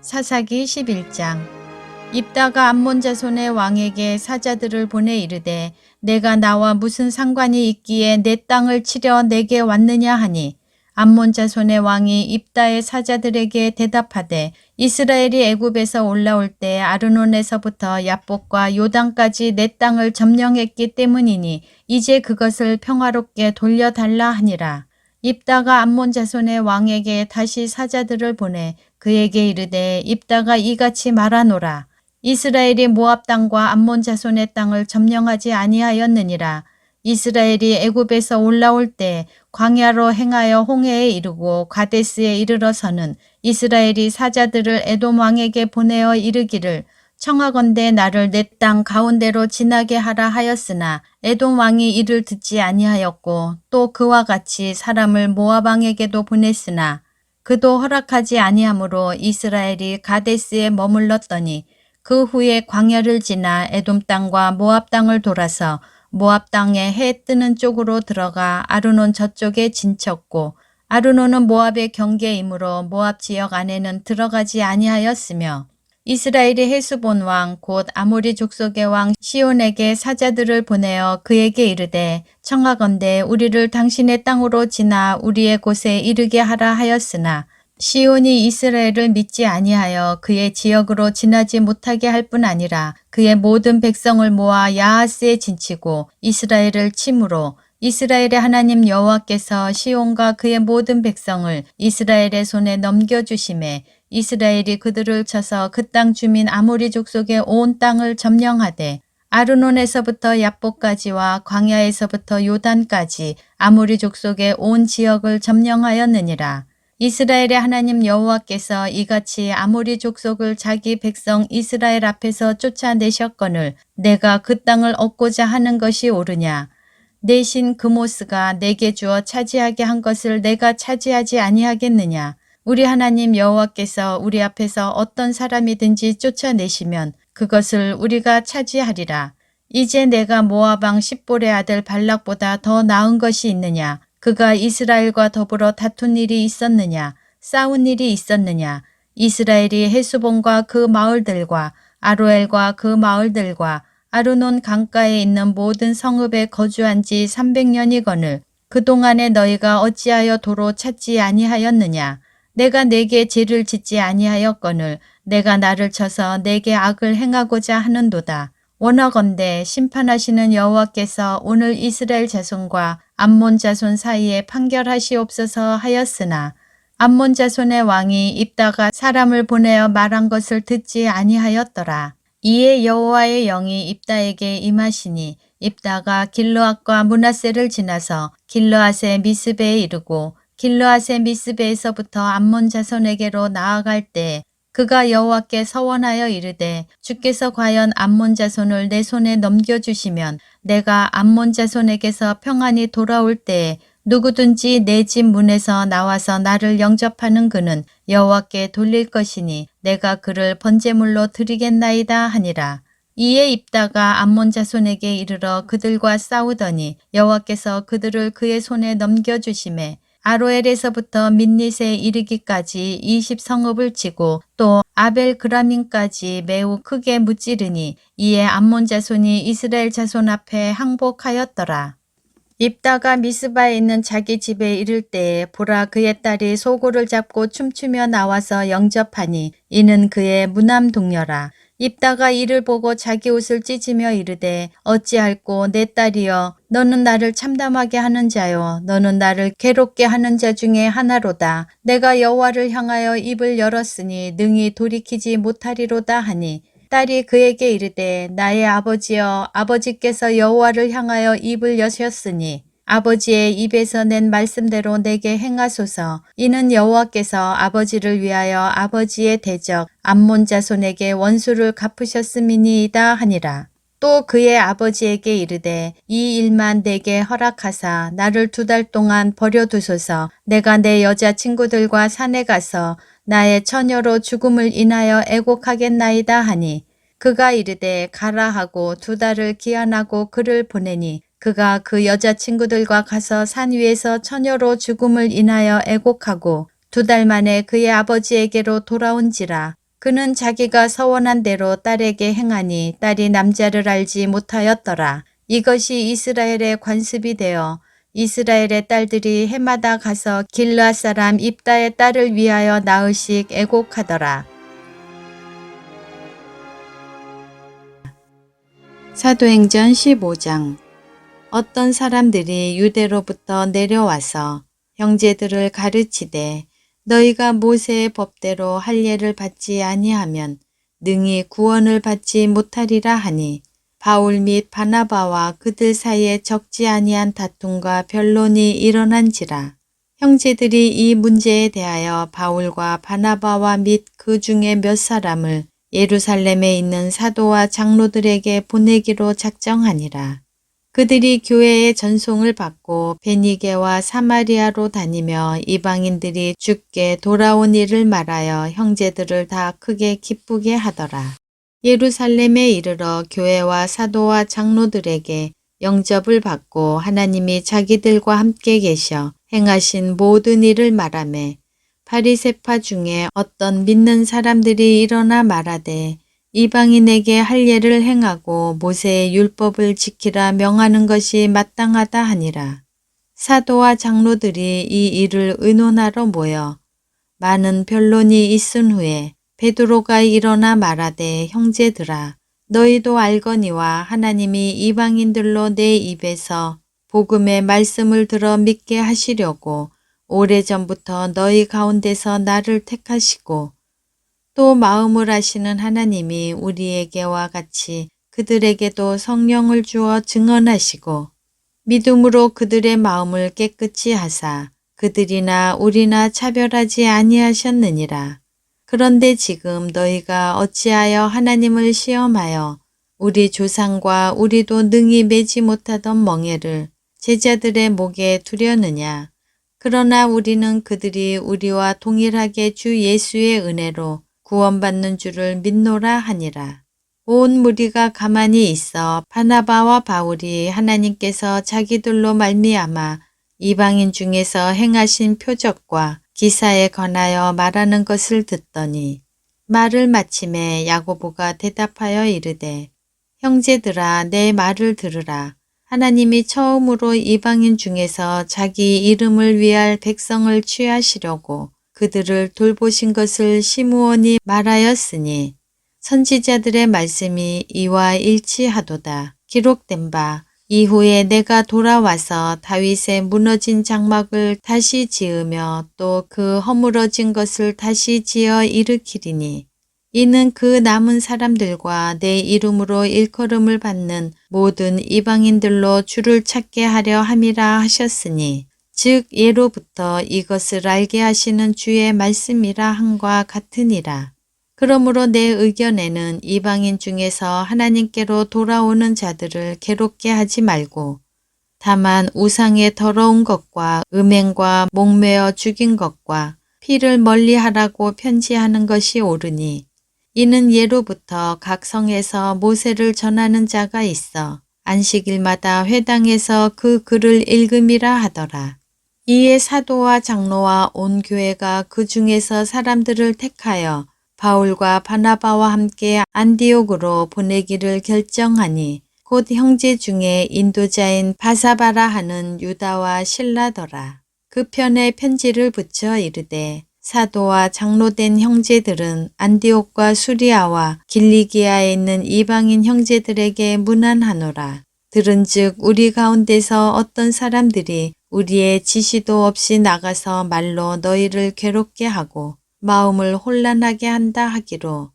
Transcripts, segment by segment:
사사기 11장. 입다가 암몬 자손의 왕에게 사자들을 보내 이르되 내가 나와 무슨 상관이 있기에 내 땅을 치려 내게 왔느냐 하니, 암몬 자손의 왕이 입다의 사자들에게 대답하되 이스라엘이 애굽에서 올라올 때 아르논에서부터 야복과 요단까지 내 땅을 점령했기 때문이니 이제 그것을 평화롭게 돌려달라 하니라. 입다가 암몬 자손의 왕에게 다시 사자들을 보내 그에게 이르되 입다가 이같이 말하노라. 이스라엘이 모압 땅과 암몬 자손의 땅을 점령하지 아니하였느니라. 이스라엘이 애굽에서 올라올 때 광야로 행하여 홍해에 이르고 가데스에 이르러서는 이스라엘이 사자들을 에돔 왕에게 보내어 이르기를 청하건대 나를 내 땅 가운데로 지나게 하라 하였으나 에돔 왕이 이를 듣지 아니하였고, 또 그와 같이 사람을 모압 왕에게도 보냈으나 그도 허락하지 아니하므로 이스라엘이 가데스에 머물렀더니 그 후에 광야를 지나 에돔 땅과 모압 땅을 돌아서 모압 땅에 해 뜨는 쪽으로 들어가 아르논 저쪽에 진쳤고, 아르논은 모압의 경계이므로 모압 지역 안에는 들어가지 아니하였으며, 이스라엘이 헤스본 왕 곧 아모리 족속의 왕 시온에게 사자들을 보내어 그에게 이르되 청하건대 우리를 당신의 땅으로 지나 우리의 곳에 이르게 하라 하였으나, 시온이 이스라엘을 믿지 아니하여 그의 지역으로 지나지 못하게 할 뿐 아니라 그의 모든 백성을 모아 야하스에 진치고 이스라엘을 치므로, 이스라엘의 하나님 여호와께서 시온과 그의 모든 백성을 이스라엘의 손에 넘겨주심에 이스라엘이 그들을 쳐서 그 땅 주민 아모리 족속의 온 땅을 점령하되 아르논에서부터 야복까지와 광야에서부터 요단까지 아모리 족속의 온 지역을 점령하였느니라. 이스라엘의 하나님 여호와께서 이같이 아모리 족속을 자기 백성 이스라엘 앞에서 쫓아내셨거늘 내가 그 땅을 얻고자 하는 것이 옳으냐? 내 신 그모스가 내게 주어 차지하게 한 것을 내가 차지하지 아니하겠느냐? 우리 하나님 여호와께서 우리 앞에서 어떤 사람이든지 쫓아내시면 그것을 우리가 차지하리라. 이제 내가 모압 왕 십볼의 아들 발락보다 더 나은 것이 있느냐? 그가 이스라엘과 더불어 다툰 일이 있었느냐? 싸운 일이 있었느냐? 이스라엘이 헤스본과 그 마을들과 아로엘과 그 마을들과 아르논 강가에 있는 모든 성읍에 거주한 지 300년이거늘 그동안에 너희가 어찌하여 도로 찾지 아니하였느냐? 내가 내게 죄를 짓지 아니하였거늘 내가 나를 쳐서 내게 악을 행하고자 하는도다. 원하건대 심판하시는 여호와께서 오늘 이스라엘 자손과 암몬 자손 사이에 판결하시옵소서 하였으나, 암몬 자손의 왕이 입다가 사람을 보내어 말한 것을 듣지 아니하였더라. 이에 여호와의 영이 입다에게 임하시니 입다가 길르앗과 므낫세를 지나서 길르앗의 미스베에 이르고 길르앗의 미스베에서부터 암몬 자손에게로 나아갈 때 그가 여호와께 서원하여 이르되 주께서 과연 암몬 자손을 내 손에 넘겨주시면 내가 암몬 자손에게서 평안히 돌아올 때에 누구든지 내 집 문에서 나와서 나를 영접하는 그는 여호와께 돌릴 것이니 내가 그를 번제물로 드리겠나이다 하니라. 이에 입다가 암몬 자손에게 이르러 그들과 싸우더니 여호와께서 그들을 그의 손에 넘겨주심에 아로엘에서부터 민닛에 이르기까지 20성읍을 치고 또 아벨그라민까지 매우 크게 무찌르니 이에 암몬 자손이 이스라엘 자손 앞에 항복하였더라. 입다가 미스바에 있는 자기 집에 이를 때에 보라 그의 딸이 소고를 잡고 춤추며 나와서 영접하니 이는 그의 무남 동료라. 입다가 이를 보고 자기 옷을 찢으며 이르되 어찌할꼬 내 딸이여, 너는 나를 참담하게 하는 자요 너는 나를 괴롭게 하는 자 중에 하나로다. 내가 여호와를 향하여 입을 열었으니 능히 돌이키지 못하리로다 하니, 딸이 그에게 이르되 나의 아버지여, 아버지께서 여호와를 향하여 입을 여셨으니 아버지의 입에서 낸 말씀대로 내게 행하소서. 이는 여호와께서 아버지를 위하여 아버지의 대적 암몬 자손에게 원수를 갚으셨음이니이다 하니라. 또 그의 아버지에게 이르되 이 일만 내게 허락하사 나를 2달 동안 버려두소서. 내가 내 여자친구들과 산에 가서 나의 처녀로 죽음을 인하여 애곡하겠나이다 하니, 그가 이르되 가라 하고 2달을 기한하고 그를 보내니 그가 그 여자친구들과 가서 산 위에서 처녀로 죽음을 인하여 애곡하고 2달 만에 그의 아버지에게로 돌아온지라. 그는 자기가 서원한 대로 딸에게 행하니 딸이 남자를 알지 못하였더라. 이것이 이스라엘의 관습이 되어 이스라엘의 딸들이 해마다 가서 길르앗 사람 입다의 딸을 위하여 나흘씩 애곡하더라. 사도행전 15장. 어떤 사람들이 유대로부터 내려와서 형제들을 가르치되 너희가 모세의 법대로 할례를 받지 아니하면 능히 구원을 받지 못하리라 하니 바울 및 바나바와 그들 사이에 적지 아니한 다툼과 변론이 일어난지라. 형제들이 이 문제에 대하여 바울과 바나바와 및 그 중에 몇 사람을 예루살렘에 있는 사도와 장로들에게 보내기로 작정하니라. 그들이 교회의 전송을 받고 베니게와 사마리아로 다니며 이방인들이 주께 돌아온 일을 말하여 형제들을 다 크게 기쁘게 하더라. 예루살렘에 이르러 교회와 사도와 장로들에게 영접을 받고 하나님이 자기들과 함께 계셔 행하신 모든 일을 말하매 바리새파 중에 어떤 믿는 사람들이 일어나 말하되 이방인에게 할례를 행하고 모세의 율법을 지키라 명하는 것이 마땅하다 하니라. 사도와 장로들이 이 일을 의논하러 모여 많은 변론이 있은 후에 베드로가 일어나 말하되 형제들아 너희도 알거니와 하나님이 이방인들로 내 입에서 복음의 말씀을 들어 믿게 하시려고 오래전부터 너희 가운데서 나를 택하시고 또 마음을 아시는 하나님이 우리에게와 같이 그들에게도 성령을 주어 증언하시고 믿음으로 그들의 마음을 깨끗이 하사 그들이나 우리나 차별하지 아니하셨느니라. 그런데 지금 너희가 어찌하여 하나님을 시험하여 우리 조상과 우리도 능히 매지 못하던 멍에를 제자들의 목에 두려느냐. 그러나 우리는 그들이 우리와 동일하게 주 예수의 은혜로 구원받는 줄을 믿노라 하니라. 온 무리가 가만히 있어 바나바와 바울이 하나님께서 자기들로 말미암아 이방인 중에서 행하신 표적과 기사에 관하여 말하는 것을 듣더니 말을 마침에 야고보가 대답하여 이르되 형제들아 내 말을 들으라. 하나님이 처음으로 이방인 중에서 자기 이름을 위할 백성을 취하시려고 그들을 돌보신 것을 시므온이 말하였으니 선지자들의 말씀이 이와 일치하도다. 기록된 바 이후에 내가 돌아와서 다윗의 무너진 장막을 다시 지으며 또 그 허물어진 것을 다시 지어 일으키리니 이는 그 남은 사람들과 내 이름으로 일컬음을 받는 모든 이방인들로 주를 찾게 하려 함이라 하셨으니 즉 예로부터 이것을 알게 하시는 주의 말씀이라 함과 같으니라. 그러므로 내 의견에는 이방인 중에서 하나님께로 돌아오는 자들을 괴롭게 하지 말고 다만 우상의 더러운 것과 음행과 목매어 죽인 것과 피를 멀리하라고 편지하는 것이 옳으니 이는 예로부터 각 성에서 모세를 전하는 자가 있어 안식일마다 회당에서 그 글을 읽음이라 하더라. 이에 사도와 장로와 온 교회가 그 중에서 사람들을 택하여 바울과 바나바와 함께 안디옥으로 보내기를 결정하니 곧 형제 중에 인도자인 바사바라 하는 유다와 실라더라. 그 편에 편지를 붙여 이르되 사도와 장로된 형제들은 안디옥과 수리아와 길리기아에 있는 이방인 형제들에게 문안하노라. 들은즉 우리 가운데서 어떤 사람들이 우리의 지시도 없이 나가서 말로 너희를 괴롭게 하고 마음을 혼란하게 한다 하기로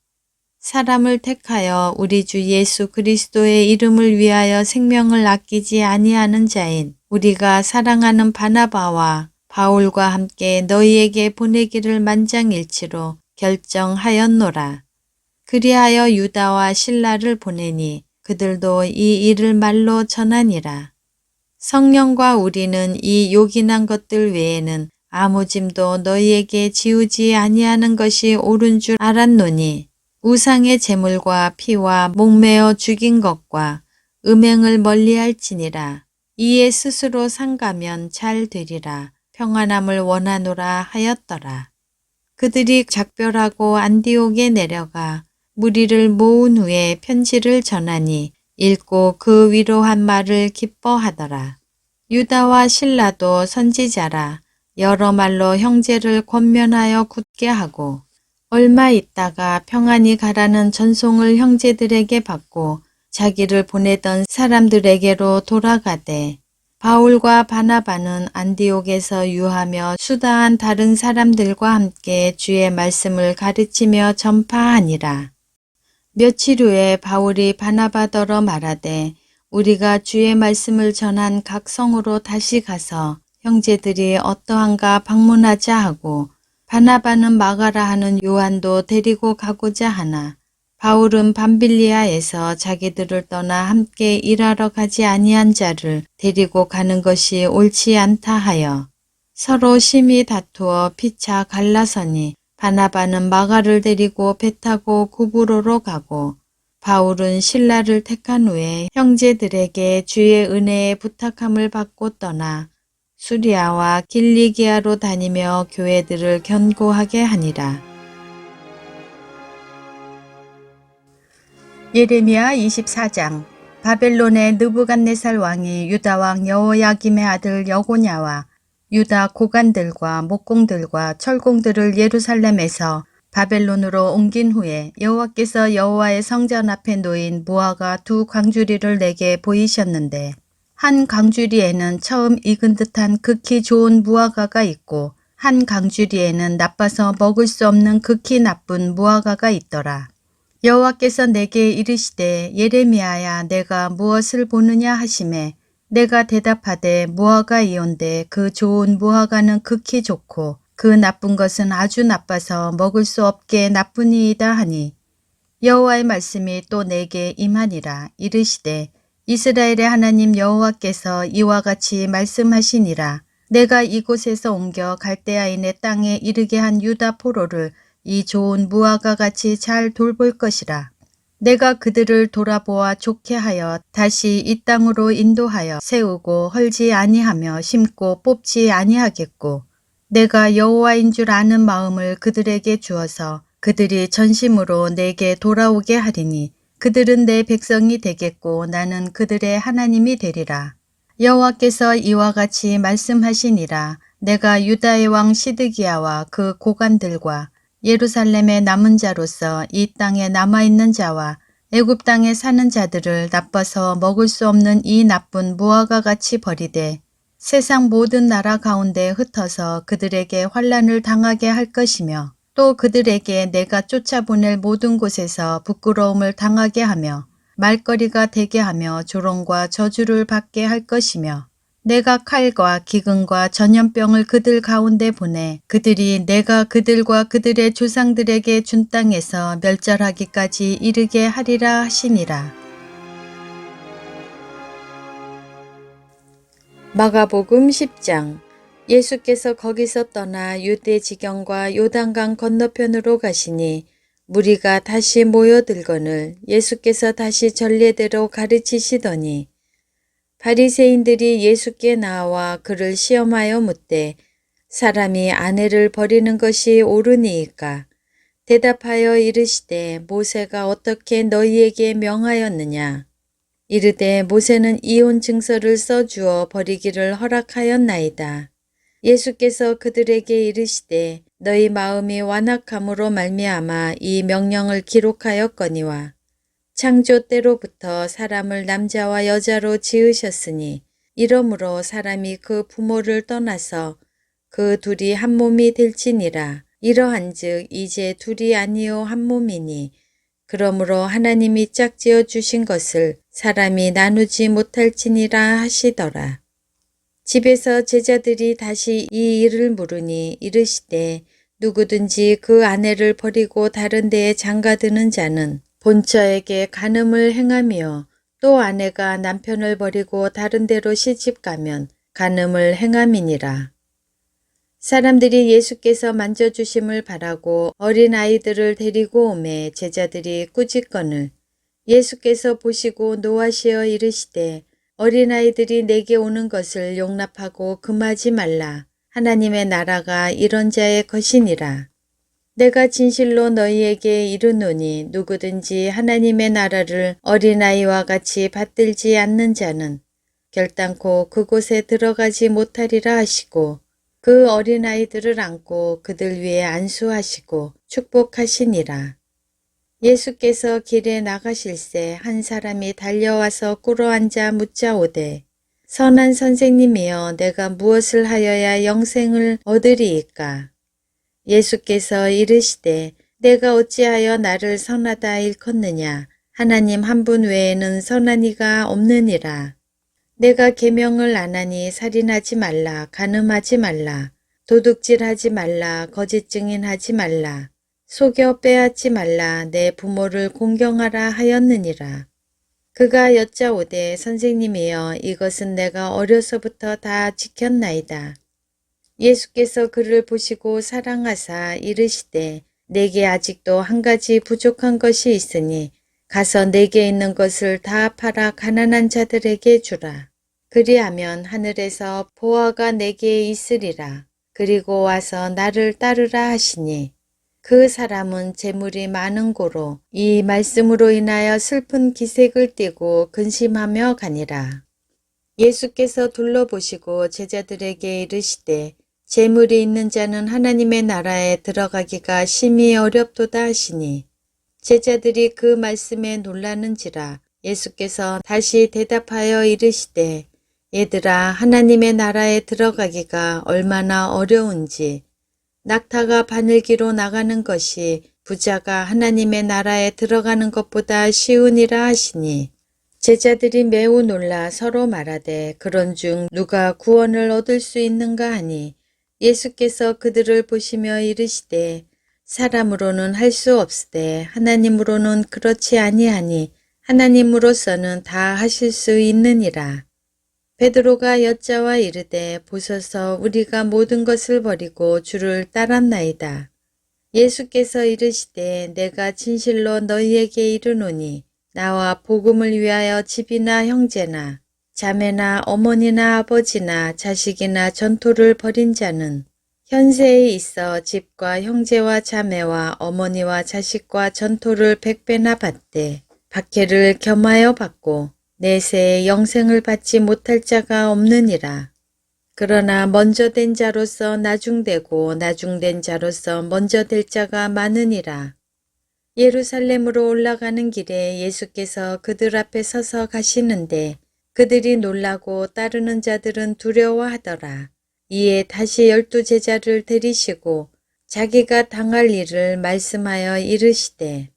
사람을 택하여 우리 주 예수 그리스도의 이름을 위하여 생명을 아끼지 아니하는 자인 우리가 사랑하는 바나바와 바울과 함께 너희에게 보내기를 만장일치로 결정하였노라. 그리하여 유다와 실라를 보내니 그들도 이 일을 말로 전하니라. 성령과 우리는 이 요긴한 것들 외에는 아무 짐도 너희에게 지우지 아니하는 것이 옳은 줄 알았노니 우상의 제물과 피와 목매어 죽인 것과 음행을 멀리할지니라. 이에 스스로 상가면 잘 되리라. 평안함을 원하노라 하였더라. 그들이 작별하고 안디옥에 내려가 무리를 모은 후에 편지를 전하니 읽고 그 위로한 말을 기뻐하더라. 유다와 실라도 선지자라 여러 말로 형제를 권면하여 굳게 하고 얼마 있다가 평안히 가라는 전송을 형제들에게 받고 자기를 보내던 사람들에게로 돌아가되 바울과 바나바는 안디옥에서 유하며 수다한 다른 사람들과 함께 주의 말씀을 가르치며 전파하니라. 며칠 후에 바울이 바나바더러 말하되 우리가 주의 말씀을 전한 각 성으로 다시 가서 형제들이 어떠한가 방문하자 하고 바나바는 마가라 하는 요한도 데리고 가고자 하나 바울은 밤빌리아에서 자기들을 떠나 함께 일하러 가지 아니한 자를 데리고 가는 것이 옳지 않다 하여 서로 심히 다투어 피차 갈라서니 바나바는 마가를 데리고 배 타고 구브로로 가고 바울은 실라를 택한 후에 형제들에게 주의 은혜에 부탁함을 받고 떠나 수리아와 길리기아로 다니며 교회들을 견고하게 하니라. 예레미야 24장. 바벨론의 느부갓네살 왕이 유다 왕 여호야김의 아들 여고냐와 유다 고관들과 목공들과 철공들을 예루살렘에서 바벨론으로 옮긴 후에 여호와께서 여호와의 성전 앞에 놓인 무화과 두 광주리를 내게 보이셨는데 한 광주리에는 처음 익은 듯한 극히 좋은 무화과가 있고 한 광주리에는 나빠서 먹을 수 없는 극히 나쁜 무화과가 있더라. 여호와께서 내게 이르시되 예레미야야 내가 무엇을 보느냐 하시매 내가 대답하되 무화과이온데 그 좋은 무화과는 극히 좋고 그 나쁜 것은 아주 나빠서 먹을 수 없게 나쁘니이다 하니 여호와의 말씀이 또 내게 임하니라. 이르시되 이스라엘의 하나님 여호와께서 이와 같이 말씀하시니라. 내가 이곳에서 옮겨 갈대아인의 땅에 이르게 한 유다 포로를 이 좋은 무화과 같이 잘 돌볼 것이라. 내가 그들을 돌아보아 좋게 하여 다시 이 땅으로 인도하여 세우고 헐지 아니하며 심고 뽑지 아니하겠고 내가 여호와인 줄 아는 마음을 그들에게 주어서 그들이 전심으로 내게 돌아오게 하리니 그들은 내 백성이 되겠고 나는 그들의 하나님이 되리라. 여호와께서 이와 같이 말씀하시니라. 내가 유다의 왕 시드기야와 그 고관들과 예루살렘의 남은 자로서 이 땅에 남아있는 자와 애굽 땅에 사는 자들을 나빠서 먹을 수 없는 이 나쁜 무화과 같이 버리되 세상 모든 나라 가운데 흩어서 그들에게 환난을 당하게 할 것이며 또 그들에게 내가 쫓아보낼 모든 곳에서 부끄러움을 당하게 하며 말거리가 되게 하며 조롱과 저주를 받게 할 것이며 내가 칼과 기근과 전염병을 그들 가운데 보내 그들이 내가 그들과 그들의 조상들에게 준 땅에서 멸절하기까지 이르게 하리라 하시니라. 마가복음 10장. 예수께서 거기서 떠나 유대 지경과 요단강 건너편으로 가시니 무리가 다시 모여들거늘 예수께서 다시 전례대로 가르치시더니 바리새인들이 예수께 나와 그를 시험하여 묻되 사람이 아내를 버리는 것이 옳으니이까? 대답하여 이르시되 모세가 어떻게 너희에게 명하였느냐? 이르되 모세는 이혼 증서를 써주어 버리기를 허락하였나이다. 예수께서 그들에게 이르시되 너희 마음이 완악함으로 말미암아 이 명령을 기록하였거니와 창조 때로부터 사람을 남자와 여자로 지으셨으니 이러므로 사람이 그 부모를 떠나서 그 둘이 한 몸이 될지니라. 이러한즉 이제 둘이 아니요 한 몸이니 그러므로 하나님이 짝지어 주신 것을 사람이 나누지 못할지니라 하시더라. 집에서 제자들이 다시 이 일을 물으니 이르시되 누구든지 그 아내를 버리고 다른 데에 장가드는 자는 본처에게 간음을 행하며 또 아내가 남편을 버리고 다른 데로 시집가면 간음을 행함이니라. 사람들이 예수께서 만져주심을 바라고 어린아이들을 데리고 오매 제자들이 꾸짖거늘 예수께서 보시고 노하시어 이르시되 어린아이들이 내게 오는 것을 용납하고 금하지 말라. 하나님의 나라가 이런 자의 것이니라. 내가 진실로 너희에게 이르노니 누구든지 하나님의 나라를 어린아이와 같이 받들지 않는 자는 결단코 그곳에 들어가지 못하리라 하시고 그 어린아이들을 안고 그들 위에 안수하시고 축복하시니라. 예수께서 길에 나가실새 한 사람이 달려와서 꿇어앉아 묻자오되 선한 선생님이여 내가 무엇을 하여야 영생을 얻으리이까? 예수께서 이르시되 내가 어찌하여 나를 선하다 일컫느냐? 하나님 한 분 외에는 선한 이가 없느니라. 내가 계명을 안 하니 살인하지 말라, 간음하지 말라, 도둑질하지 말라, 거짓 증인하지 말라, 속여 빼앗지 말라, 내 부모를 공경하라 하였느니라. 그가 여짜오되 선생님이여 이것은 내가 어려서부터 다 지켰나이다. 예수께서 그를 보시고 사랑하사 이르시되 내게 아직도 한 가지 부족한 것이 있으니 가서 내게 있는 것을 다 팔아 가난한 자들에게 주라. 그리하면 하늘에서 보화가 내게 있으리라. 그리고 와서 나를 따르라 하시니 그 사람은 재물이 많은 고로 이 말씀으로 인하여 슬픈 기색을 띠고 근심하며 가니라. 예수께서 둘러보시고 제자들에게 이르시되 재물이 있는 자는 하나님의 나라에 들어가기가 심히 어렵도다 하시니 제자들이 그 말씀에 놀라는지라. 예수께서 다시 대답하여 이르시되 얘들아 하나님의 나라에 들어가기가 얼마나 어려운지 낙타가 바늘기로 나가는 것이 부자가 하나님의 나라에 들어가는 것보다 쉬우니라 하시니 제자들이 매우 놀라 서로 말하되 그런즉 누가 구원을 얻을 수 있는가 하니 예수께서 그들을 보시며 이르시되 사람으로는 할 수 없으되 하나님으로는 그렇지 아니하니 하나님으로서는 다 하실 수 있느니라. 베드로가 여짜와 이르되 보소서 우리가 모든 것을 버리고 주를 따랐나이다. 예수께서 이르시되 내가 진실로 너희에게 이르노니 나와 복음을 위하여 집이나 형제나 자매나 어머니나 아버지나 자식이나 전토를 벌인 자는 현세에 있어 집과 형제와 자매와 어머니와 자식과 전토를 100배나 받되 박해를 겸하여 받고 내세에 영생을 받지 못할 자가 없느니라. 그러나 먼저 된 자로서 나중되고 나중된 자로서 먼저 될 자가 많으니라. 예루살렘으로 올라가는 길에 예수께서 그들 앞에 서서 가시는데 그들이 놀라고 따르는 자들은 두려워하더라. 이에 다시 12 제자를 데리시고 자기가 당할 일을 말씀하여 이르시되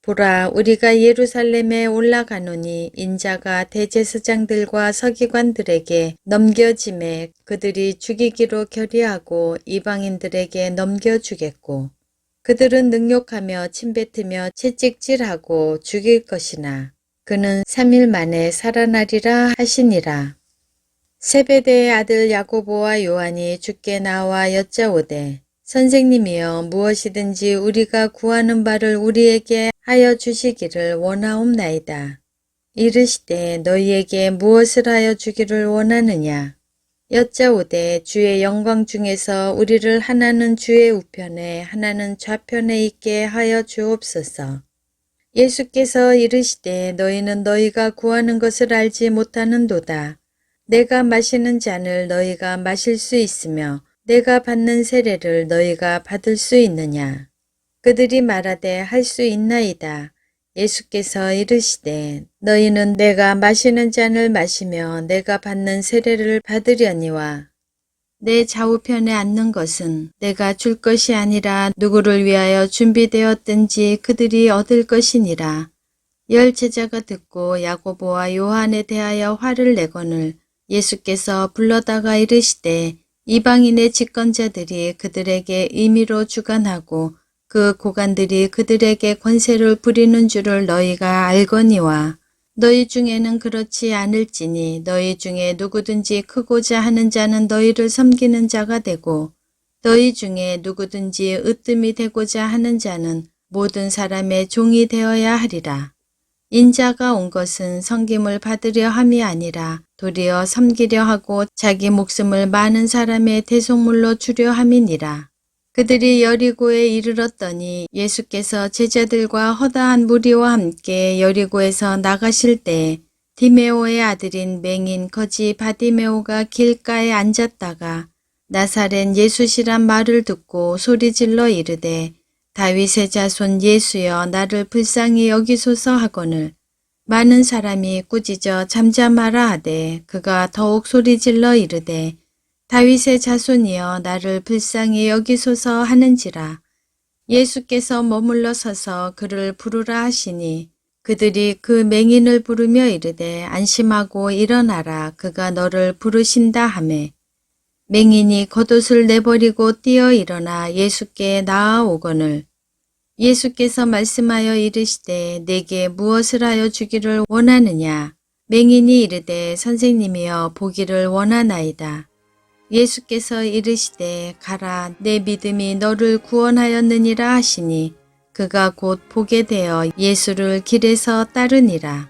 보라 우리가 예루살렘에 올라가노니 인자가 대제사장들과 서기관들에게 넘겨짐에 그들이 죽이기로 결의하고 이방인들에게 넘겨주겠고 그들은 능욕하며 침뱉으며 채찍질하고 죽일 것이나 그는 3일 만에 살아나리라 하시니라. 세베대의 아들 야고보와 요한이 주께 나와 여짜오되 선생님이여 무엇이든지 우리가 구하는 바를 우리에게 하여 주시기를 원하옵나이다. 이르시되 너희에게 무엇을 하여 주기를 원하느냐. 여짜오되 주의 영광 중에서 우리를 하나는 주의 우편에 하나는 좌편에 있게 하여 주옵소서. 예수께서 이르시되 너희는 너희가 구하는 것을 알지 못하는도다. 내가 마시는 잔을 너희가 마실 수 있으며 내가 받는 세례를 너희가 받을 수 있느냐. 그들이 말하되 할 수 있나이다. 예수께서 이르시되 너희는 내가 마시는 잔을 마시며 내가 받는 세례를 받으려니와 내 좌우편에 앉는 것은 내가 줄 것이 아니라 누구를 위하여 준비되었든지 그들이 얻을 것이니라. 10 제자가 듣고 야고보와 요한에 대하여 화를 내거늘 예수께서 불러다가 이르시되 이방인의 집권자들이 그들에게 임의로 주관하고 그 고관들이 그들에게 권세를 부리는 줄을 너희가 알거니와 너희 중에는 그렇지 않을지니 너희 중에 누구든지 크고자 하는 자는 너희를 섬기는 자가 되고 너희 중에 누구든지 으뜸이 되고자 하는 자는 모든 사람의 종이 되어야 하리라. 인자가 온 것은 섬김을 받으려 함이 아니라 도리어 섬기려 하고 자기 목숨을 많은 사람의 대속물로 주려 함이니라. 그들이 여리고에 이르렀더니 예수께서 제자들과 허다한 무리와 함께 여리고에서 나가실 때 디메오의 아들인 맹인 거지 바디메오가 길가에 앉았다가 나사렛 예수시란 말을 듣고 소리질러 이르되 다윗의 자손 예수여 나를 불쌍히 여기소서 하거늘 많은 사람이 꾸짖어 잠잠하라 하되 그가 더욱 소리질러 이르되 다윗의 자손이여 나를 불쌍히 여기소서 하는지라. 예수께서 머물러 서서 그를 부르라 하시니 그들이 그 맹인을 부르며 이르되 안심하고 일어나라 그가 너를 부르신다 하매 맹인이 겉옷을 내버리고 뛰어 일어나 예수께 나아오거늘 예수께서 말씀하여 이르시되 내게 무엇을 하여 주기를 원하느냐. 맹인이 이르되 선생님이여 보기를 원하나이다. 예수께서 이르시되 가라 내 믿음이 너를 구원하였느니라 하시니 그가 곧 보게 되어 예수를 길에서 따르니라.